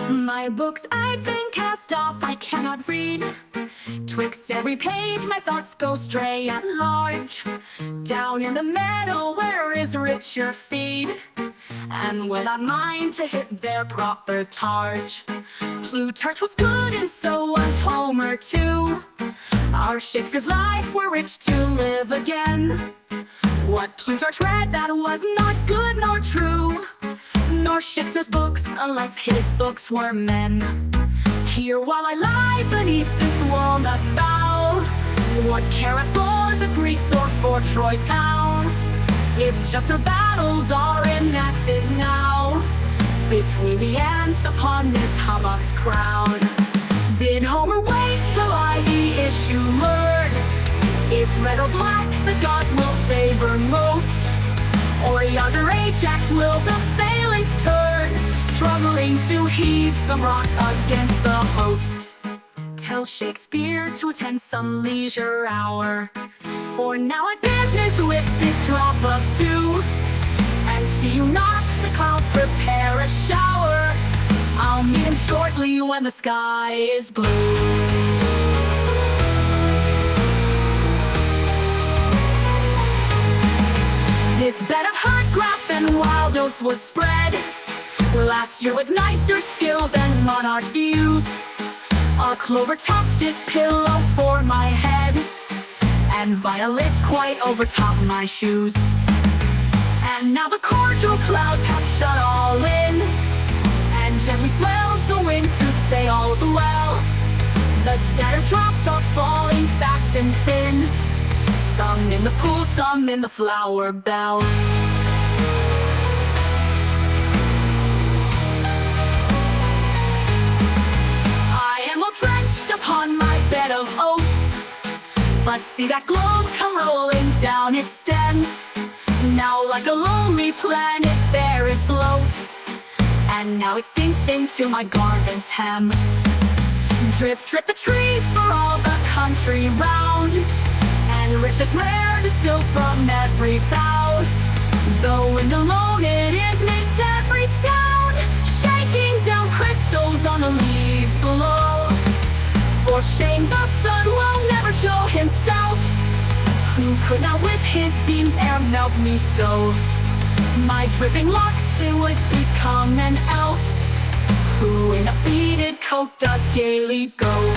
My books I've been cast off, I cannot read. Twixt every page my thoughts go stray at large. Down in the meadow where is richer feed, and will not mind to hit their proper targe. Plutarch was good and so was Homer too. Our Shakespeare's life were rich to live again. What Plutarch read that was not good nor true, nor Shakespeare's books unless his books were men. Here while I lie beneath this walnut bough, what care I for the Greeks or for Troy town, if just our battles are enacted now between the ants upon this hummock's crown. Bid Homer wait till I the issue learn, if red or black the gods will favor most, or yonder Ajax will the phalanx turn, struggling to heave some rock against the host. Tell Shakespeare to attend some leisure hour, for now I business with this drop of dew, and see you not the clouds prepare a shower. I'll meet him shortly when the sky is blue. This bed of hearts, grass, and wild oats was spread last year with nicer skill than monarchs use. A clover tufted pillow for my head, and violets quite overtop my shoes. And now the cordial clouds have shut all in, and gently swells the wind to say all's well. The scattered drops are falling fast and thin, some in the pool, some in the flower bell. I am all drenched upon my bed of oats, but see that globe come rolling down its stem. Now like a lonely planet there it floats, and now it sinks into my garment's hem. Drip, drip the trees for all the country round, and richness rare distills from every bough. Though wind alone it is makes every sound, shaking down crystals on the leaves below. For shame the sun will never show himself, who could not with his beams ere melt me so. My dripping locks they would become an elf, who in a beaded coat does gaily go.